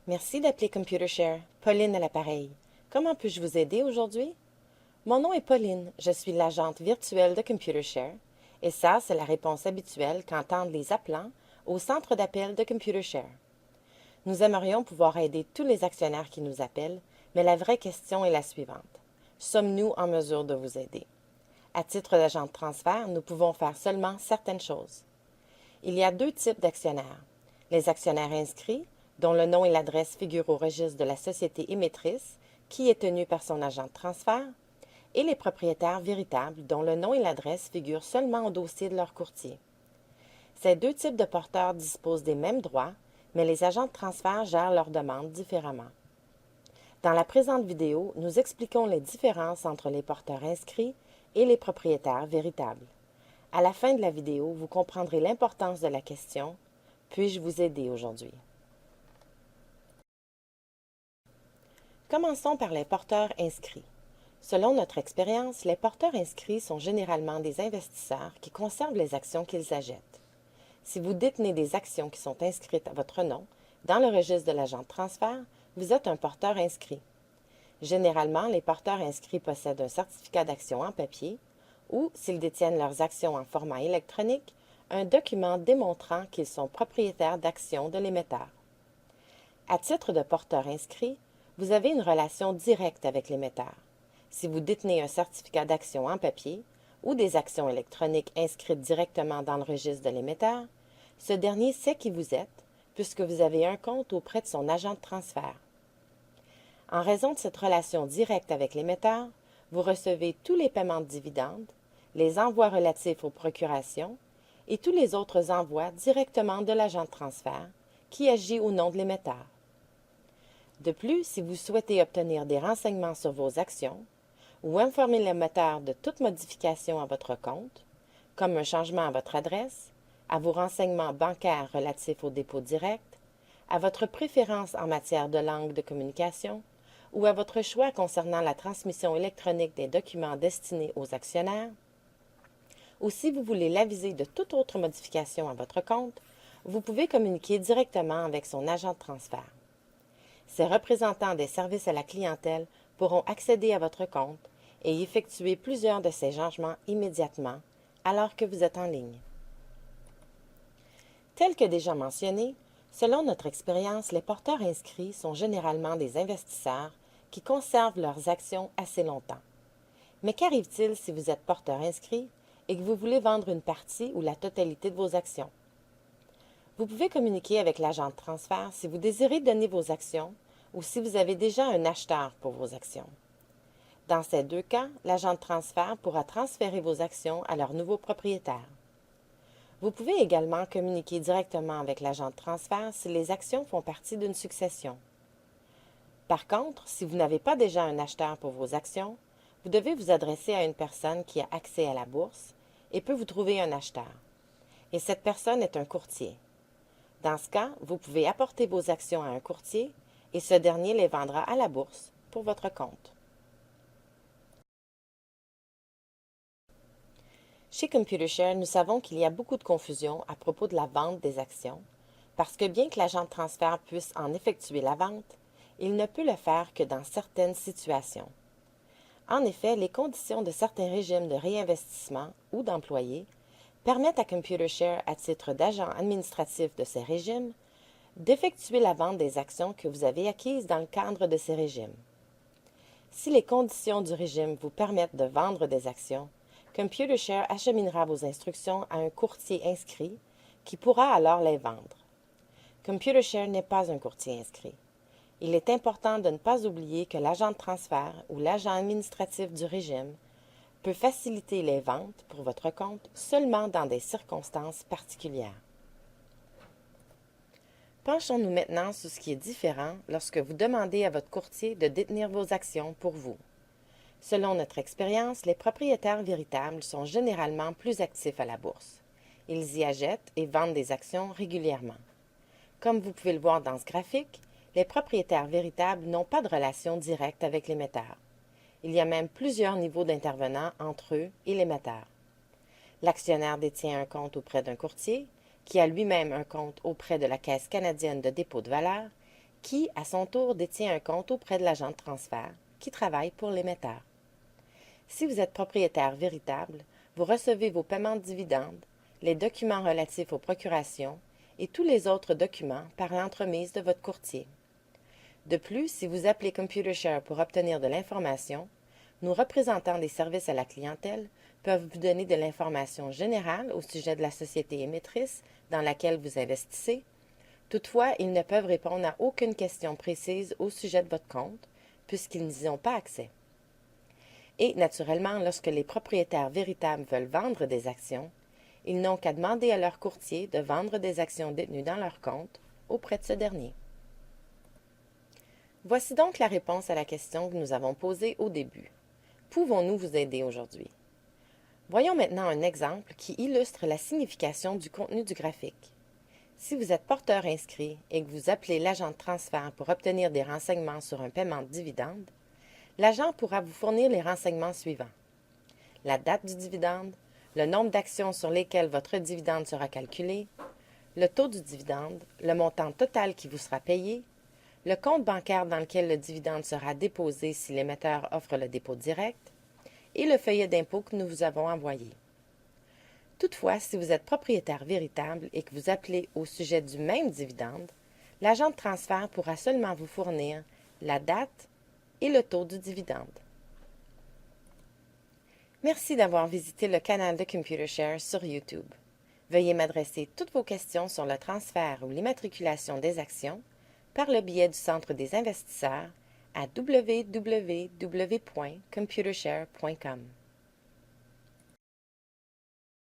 Merci d'appeler ComputerShare. Pauline à l'appareil. Comment puis-je vous aider aujourd'hui? Mon nom est Pauline. Je suis l'agente virtuelle de ComputerShare. Et ça, c'est la réponse habituelle qu'entendent les appelants au centre d'appel de ComputerShare. Nous aimerions pouvoir aider tous les actionnaires qui nous appellent, mais la vraie question est la suivante. Sommes-nous en mesure de vous aider? À titre d'agent de transfert, nous pouvons faire seulement certaines choses. Il y a deux types d'actionnaires. Les actionnaires inscrits, dont le nom et l'adresse figurent au registre de la société émettrice, qui est tenue par son agent de transfert, et les propriétaires véritables, dont le nom et l'adresse figurent seulement au dossier de leur courtier. Ces deux types de porteurs disposent des mêmes droits, mais les agents de transfert gèrent leurs demandes différemment. Dans la présente vidéo, nous expliquons les différences entre les porteurs inscrits et les propriétaires véritables. À la fin de la vidéo, vous comprendrez l'importance de la question « Puis-je vous aider aujourd'hui? » Commençons par les porteurs inscrits. Selon notre expérience, les porteurs inscrits sont généralement des investisseurs qui conservent les actions qu'ils achètent. Si vous détenez des actions qui sont inscrites à votre nom dans le registre de l'agent de transfert, vous êtes un porteur inscrit. Généralement, les porteurs inscrits possèdent un certificat d'action en papier ou, s'ils détiennent leurs actions en format électronique, un document démontrant qu'ils sont propriétaires d'actions de l'émetteur. À titre de porteur inscrit, vous avez une relation directe avec l'émetteur. Si vous détenez un certificat d'action en papier ou des actions électroniques inscrites directement dans le registre de l'émetteur, ce dernier sait qui vous êtes puisque vous avez un compte auprès de son agent de transfert. En raison de cette relation directe avec l'émetteur, vous recevez tous les paiements de dividendes, les envois relatifs aux procurations et tous les autres envois directement de l'agent de transfert qui agit au nom de l'émetteur. De plus, si vous souhaitez obtenir des renseignements sur vos actions ou informer l'émetteur de toute modification à votre compte, comme un changement à votre adresse, à vos renseignements bancaires relatifs au dépôt direct, à votre préférence en matière de langue de communication ou à votre choix concernant la transmission électronique des documents destinés aux actionnaires, ou si vous voulez l'aviser de toute autre modification à votre compte, vous pouvez communiquer directement avec son agent de transfert. Ces représentants des services à la clientèle pourront accéder à votre compte et y effectuer plusieurs de ces changements immédiatement alors que vous êtes en ligne. Tel que déjà mentionné, selon notre expérience, les porteurs inscrits sont généralement des investisseurs qui conservent leurs actions assez longtemps. Mais qu'arrive-t-il si vous êtes porteur inscrit et que vous voulez vendre une partie ou la totalité de vos actions? Vous pouvez communiquer avec l'agent de transfert si vous désirez donner vos actions ou si vous avez déjà un acheteur pour vos actions. Dans ces deux cas, l'agent de transfert pourra transférer vos actions à leur nouveau propriétaire. Vous pouvez également communiquer directement avec l'agent de transfert si les actions font partie d'une succession. Par contre, si vous n'avez pas déjà un acheteur pour vos actions, vous devez vous adresser à une personne qui a accès à la bourse et peut vous trouver un acheteur. Et cette personne est un courtier. Dans ce cas, vous pouvez apporter vos actions à un courtier et ce dernier les vendra à la bourse pour votre compte. Chez ComputerShare, nous savons qu'il y a beaucoup de confusion à propos de la vente des actions, parce que bien que l'agent de transfert puisse en effectuer la vente, il ne peut le faire que dans certaines situations. En effet, les conditions de certains régimes de réinvestissement ou d'employés permettent à ComputerShare, à titre d'agent administratif de ces régimes, d'effectuer la vente des actions que vous avez acquises dans le cadre de ces régimes. Si les conditions du régime vous permettent de vendre des actions, ComputerShare acheminera vos instructions à un courtier inscrit qui pourra alors les vendre. ComputerShare n'est pas un courtier inscrit. Il est important de ne pas oublier que l'agent de transfert ou l'agent administratif du régime peut faciliter les ventes pour votre compte seulement dans des circonstances particulières. Penchons-nous maintenant sur ce qui est différent lorsque vous demandez à votre courtier de détenir vos actions pour vous. Selon notre expérience, les propriétaires véritables sont généralement plus actifs à la bourse. Ils y achètent et vendent des actions régulièrement. Comme vous pouvez le voir dans ce graphique, les propriétaires véritables n'ont pas de relation directe avec l'émetteur. Il y a même plusieurs niveaux d'intervenants entre eux et l'émetteur. L'actionnaire détient un compte auprès d'un courtier, qui a lui-même un compte auprès de la Caisse canadienne de dépôt de valeur, qui, à son tour, détient un compte auprès de l'agent de transfert, qui travaille pour l'émetteur. Si vous êtes propriétaire véritable, vous recevez vos paiements de dividendes, les documents relatifs aux procurations et tous les autres documents par l'entremise de votre courtier. De plus, si vous appelez Computershare pour obtenir de l'information, nos représentants des services à la clientèle peuvent vous donner de l'information générale au sujet de la société émettrice dans laquelle vous investissez. Toutefois, ils ne peuvent répondre à aucune question précise au sujet de votre compte, puisqu'ils n'y ont pas accès. Et, naturellement, lorsque les propriétaires véritables veulent vendre des actions, ils n'ont qu'à demander à leur courtier de vendre des actions détenues dans leur compte auprès de ce dernier. Voici donc la réponse à la question que nous avons posée au début. Pouvons-nous vous aider aujourd'hui? Voyons maintenant un exemple qui illustre la signification du contenu du graphique. Si vous êtes porteur inscrit et que vous appelez l'agent de transfert pour obtenir des renseignements sur un paiement de dividende, l'agent pourra vous fournir les renseignements suivants. La date du dividende, le nombre d'actions sur lesquelles votre dividende sera calculé, le taux du dividende, le montant total qui vous sera payé, le compte bancaire dans lequel le dividende sera déposé si l'émetteur offre le dépôt direct, et le feuillet d'impôt que nous vous avons envoyé. Toutefois, si vous êtes propriétaire véritable et que vous appelez au sujet du même dividende, l'agent de transfert pourra seulement vous fournir la date et le taux du dividende. Merci d'avoir visité le canal de Computershare sur YouTube. Veuillez m'adresser toutes vos questions sur le transfert ou l'immatriculation des actions par le biais du Centre des investisseurs à www.computershare.com.